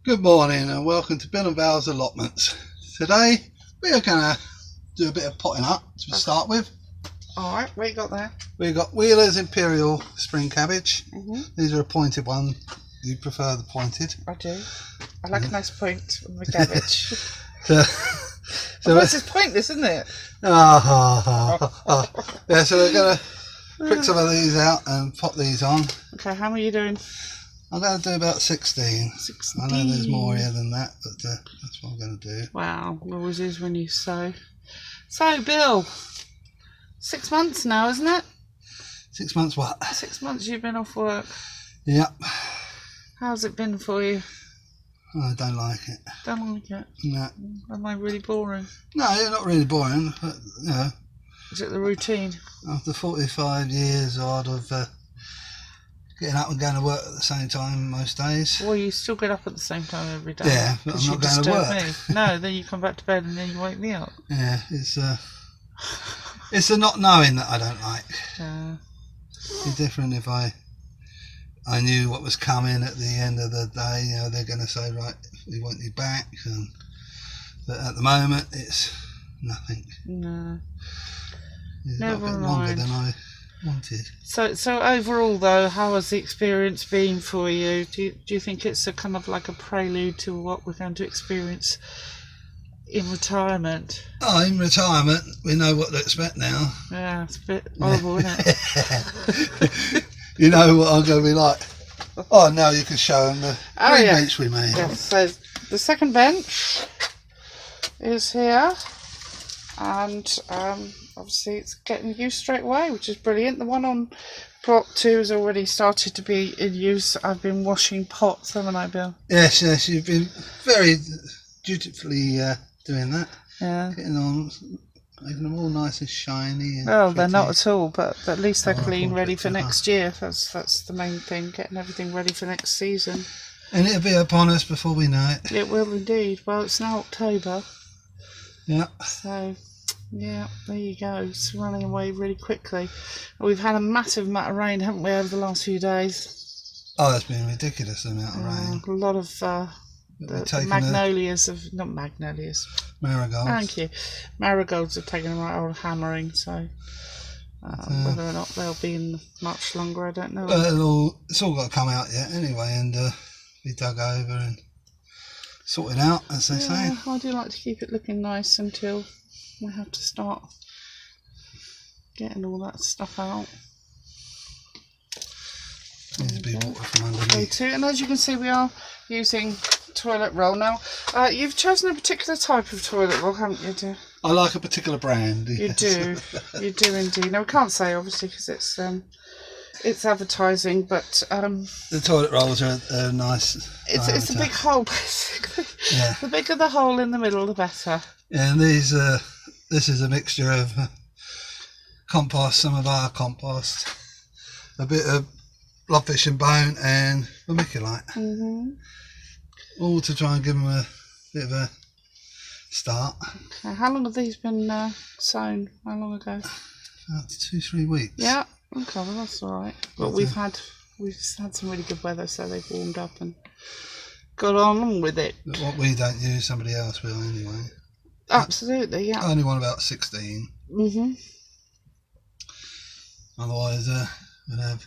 Good morning and welcome to Bill and Val's Allotments. Today we are going to do a bit of potting up to start with. Alright, what you got there? We've got Wheelers Imperial spring cabbage. These are a pointed one. You prefer the pointed? I do. I like a nice point on the cabbage. So this is pointless, isn't it? Yeah, so we're going to prick some of these out and pop these on. Okay, how many are you doing? I'm going to do about 16. I know there's more here than that, but that's what I'm going to do. Wow, always is when you sow. So, Bill, 6 months now, isn't it? 6 months what? 6 months you've been off work. Yep. How's it been for you? I don't like it. Don't like it? No. Am I really boring? No, you're not really boring, but, you know. Is it the routine? After 45 years odd of getting up and going to work at the same time most days. Well, you still get up at the same time every day. Yeah, but I'm not going to work. Me. No, then you come back to bed and then you wake me up. Yeah, it's the not knowing that I don't like. It'd be different if I knew what was coming at the end of the day. You know, they're going to say, right, we want you back. But at the moment, it's nothing. No. It's Never a bit mind. longer than I wanted. So overall, though, how has the experience been for you? Do you think it's a kind of like a prelude to what we're going to experience in retirement? Oh, in retirement, we know what to expect now. Yeah, it's a bit horrible, isn't it? You know what I'm going to be like. Oh, now you can show them the green bench we made. Yes, so the second bench is here, and obviously it's getting used straight away, which is brilliant. The one on plot 2 has already started to be in use. I've been washing pots, haven't I, Bill? Yes, you've been very dutifully doing that. Yeah. Getting on, making them all nice and shiny. And Oh, pretty. they're not at all, but at least they're clean, ready for next year. That's the main thing, getting everything ready for next season. And it'll be upon us before we know it. It will indeed. Well, it's now October. Yeah. So, yeah, there you go. It's running away really quickly. We've had a massive amount of rain, haven't we, over the last few days? Oh, it's been a ridiculous amount of rain. A lot of the magnolias not magnolias. Marigolds. Thank you. Marigolds have taken a right old hammering, so whether or not they'll be in much longer, I don't know. It's all got to come out yet anyway, and be dug over and sorted out, as they say. I do like to keep it looking nice until we have to start getting all that stuff out. Needs to be water from underneath. And as you can see, we are using toilet roll. Now, you've chosen a particular type of toilet roll, haven't you, dear? I like a particular brand. You Yes. do. You do indeed. Now, we can't say, obviously, because it's advertising, but The toilet rolls are nice. it's a big hole, basically. Yeah. The bigger the hole in the middle, the better. Yeah, and this is a mixture of compost, some of our compost, a bit of blobfish and bone, and vermiculite. All to try and give them a bit of a start. Okay. How long have these been sown? How long ago? About 2-3 weeks. Yeah. Okay, well that's all right. But we've had some really good weather, so they've warmed up and got on with it. But what we don't use, somebody else will anyway. Absolutely, yeah. I only want about 16. Otherwise, we'd have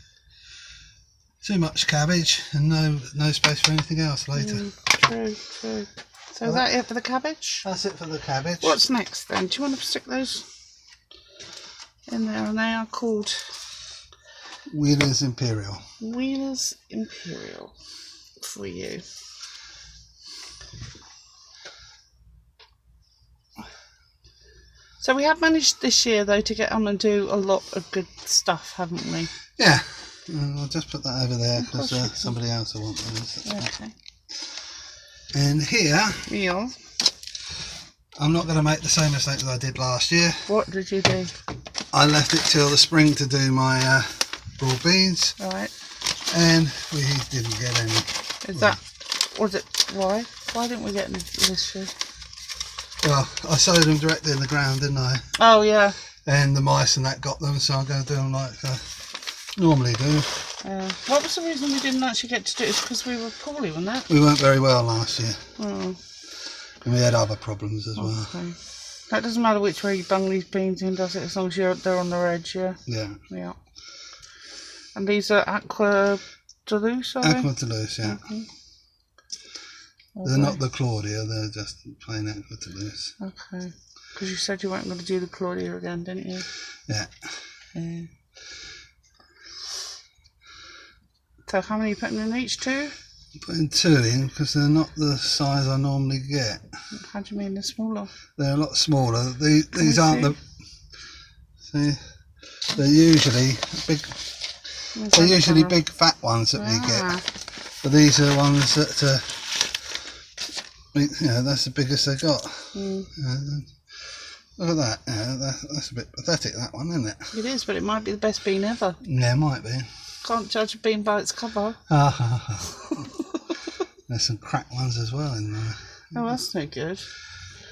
too much cabbage and no space for anything else later. True. So is that it for the cabbage? That's it for the cabbage. What's next then? Do you want to stick those in there? And they are called Wheelers Imperial. Wheelers Imperial for you. So we have managed this year, though, to get on and do a lot of good stuff, haven't we? Yeah. I'll just put that over there because somebody else will want those. Okay. And here, Yeah. I'm not going to make the same mistake that I did last year. What did you do? I left it till the spring to do my broad beans. Right. And we didn't get any. Why? Why didn't we get any this year? Well, I sowed them directly in the ground, didn't I? Oh, yeah. And the mice and that got them, so I'm going to do them like I normally do. What was the reason we didn't actually get to do it? It's because we were poorly, wasn't it? We weren't very well last year. Oh. And we had other problems as well. Okay. That doesn't matter which way you bung these beans in, does it? As long as they're on their edge, yeah? Yeah. Yeah. And these are aqua Deluxe, are they? Aqua Deluxe, yeah. Okay. They're not the Claudia, they're just plain Aqua Deluxe. Okay. Because you said you weren't going to do the Claudia again, didn't you? Yeah. Yeah. So how many are you putting in each? 2? I'm putting 2 in because they're not the size I normally get. How do you mean they're smaller? They're a lot smaller. These aren't the... See? They're usually big... They're usually big fat ones that we get. But these are the ones that... that's the biggest they got. Look at that. That's a bit pathetic, that one, isn't it? It is, but it might be the best bean ever. Yeah, it might be. Can't judge a bean by its cover. There's some cracked ones as well in there. Oh, that's no good.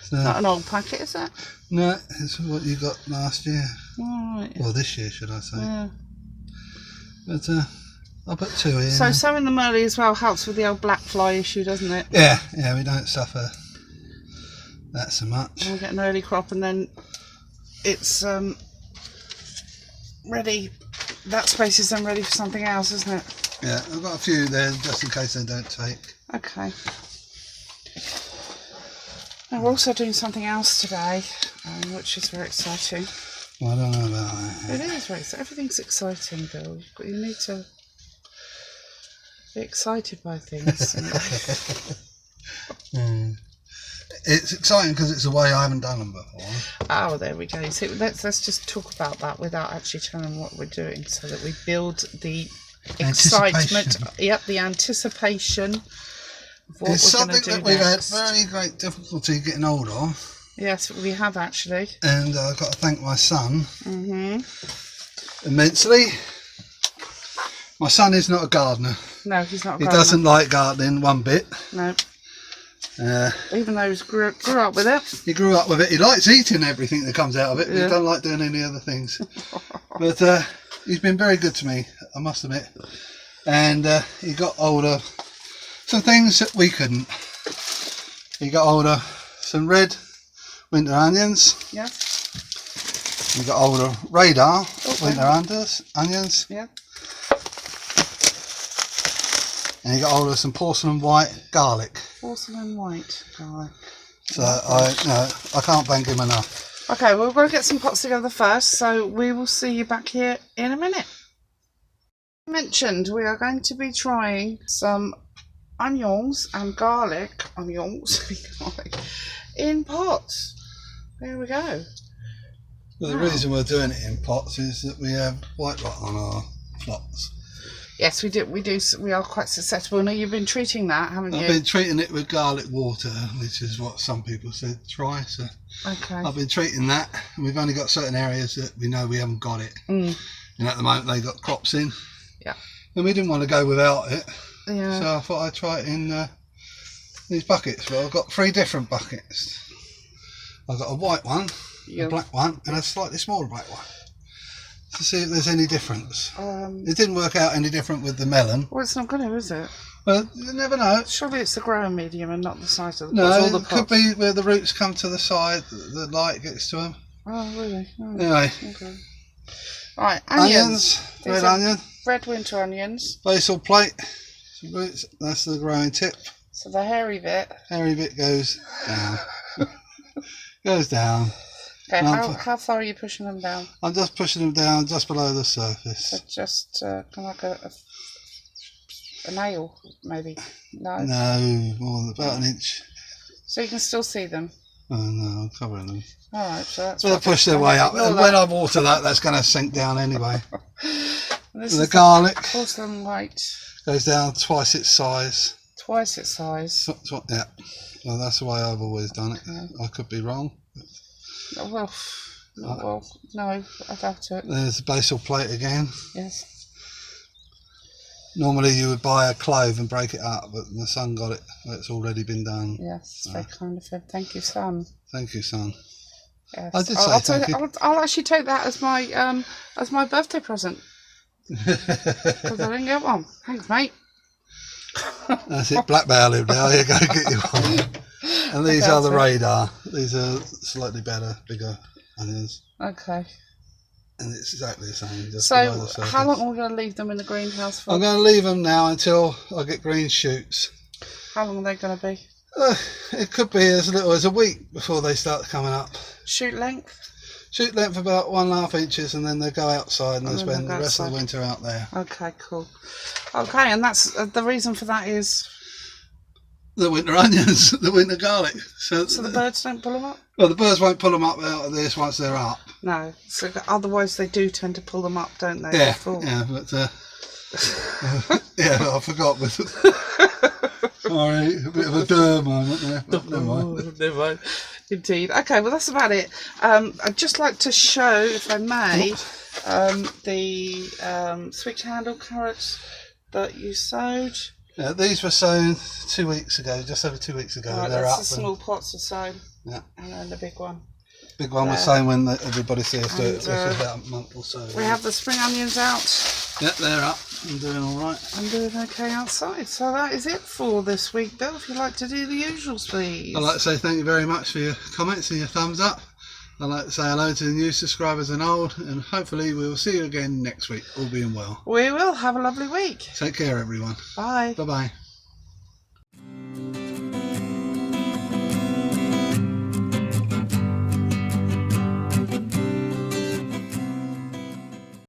So, not an old packet, is it? No, it's what you got last year. Right. Well, this year, should I say. Yeah. But I'll put 2 in. So sowing them early as well helps with the old black fly issue, doesn't it? Yeah, we don't suffer that so much. We'll get an early crop and then it's ready. That space is then ready for something else, isn't it? Yeah, I've got a few there just in case they don't take. Okay. Now we're also doing something else today, which is very exciting. Well, I don't know about that. It is very exciting. Everything's exciting, Bill. You need to be excited by things. It's exciting because it's a way I haven't done them before. Oh, there we go. So let's just talk about that without actually telling them what we're doing, so that we build the excitement. Yep, the anticipation of what it's we're going to do something that we've next. had very great difficulty getting hold of. Yes, we have actually. And I've got to thank my son immensely. My son is not a gardener. No, he's not a He gardener. doesn't like gardening one bit. No. Even though he grew up with it. He grew up with it. He likes eating everything that comes out of it, but he doesn't like doing any other things. But he's been very good to me, I must admit. And he got hold of some things that we couldn't. He got hold of some red winter onions. Yes. He got hold of radar winter onions. Yeah. And he got hold of some porcelain white garlic. Porcelain white garlic. So I can't thank him enough. Okay, well, we're going to get some pots together first, so we will see you back here in a minute. I mentioned we are going to be trying some onions and garlic, in pots. There we go. Well, the reason we're doing it in pots is that we have white rot on our plots. Yes, we do. We are quite successful. Now you've been treating that, haven't you? I've been treating it with garlic water, which is what some people said try. So okay. I've been treating that, and we've only got certain areas that we know we haven't got it. And at the moment they got crops in. Yeah. And we didn't want to go without it. Yeah. So I thought I'd try it in these buckets. Well, I've got 3 different buckets. I've got a white one, a black one, and a slightly smaller black one. To see if there's any difference. It didn't work out any different with the melon. Well, it's not going to, is it? Well, you never know. Surely it's the growing medium and not the size of the pots. pots. No, it could be where the roots come to the side, the light gets to them. Oh, really? Oh, anyway. Okay. Right, onions. Red onion. Red winter onions. Basil plate. Roots, that's the growing tip. So the hairy bit. Hairy bit goes down. Goes down. Okay, how far are you pushing them down? I'm just pushing them down just below the surface. So just kind of like a nail, maybe? No? No, more than about an inch. So you can still see them? Oh no, I'm covering them. Alright, so that's... They'll push their way up. And when I water that's going to sink down anyway. The garlic. Porcelain white. Goes down twice its size. Twice its size? Yeah. Well, that's the way I've always done it. Okay. I could be wrong. Well, no, I doubt it. There's the basil plate again. Yes. Normally you would buy a clove and break it up, but my son got it. It's already been done. Yes, very kind of him. Thank you, son. Thank you, son. Yes. I did say thank you. I'll actually take that as my birthday present. Because I didn't get one. Thanks, mate. That's it, black bay allium now. You go get you one. And these are the radar. These are slightly better, bigger onions. Okay. And it's exactly the same. Just So, how long are we going to leave them in the greenhouse for? I'm going to leave them now until I get green shoots. How long are they going to be? It could be as little as a week before they start coming up. Shoot length? Shoot length about 1.5 inches, and then they go outside and they spend the rest of the winter out there. Okay, cool. Okay, and that's the reason for that is? The winter onions, the winter garlic. So the birds don't pull them up? Well, the birds won't pull them up out of this once they're up. No, so otherwise they do tend to pull them up, don't they? Yeah, yeah, but yeah, I forgot. Sorry, a bit of a durr moment there. Never mind. Never mind. Indeed. Okay, well that's about it. I'd just like to show, if I may, the switch handle carrots that you sowed. Yeah, these were sown 2 weeks ago, just over 2 weeks ago. Right, they're that's up. the small pots are sown. Yeah. And then the big one. Big one was sown when everybody sees us do it, which is about a month or so. We have the spring onions out. Yeah, they're up and doing all right. I'm doing okay outside. So that is it for this week, Bill. If you'd like to do the usuals, please. I'd like to say thank you very much for your comments and your thumbs up. I'd like to say hello to the new subscribers and old, and hopefully we'll see you again next week, all being well. We will. Have a lovely week. Take care, everyone. Bye. Bye-bye.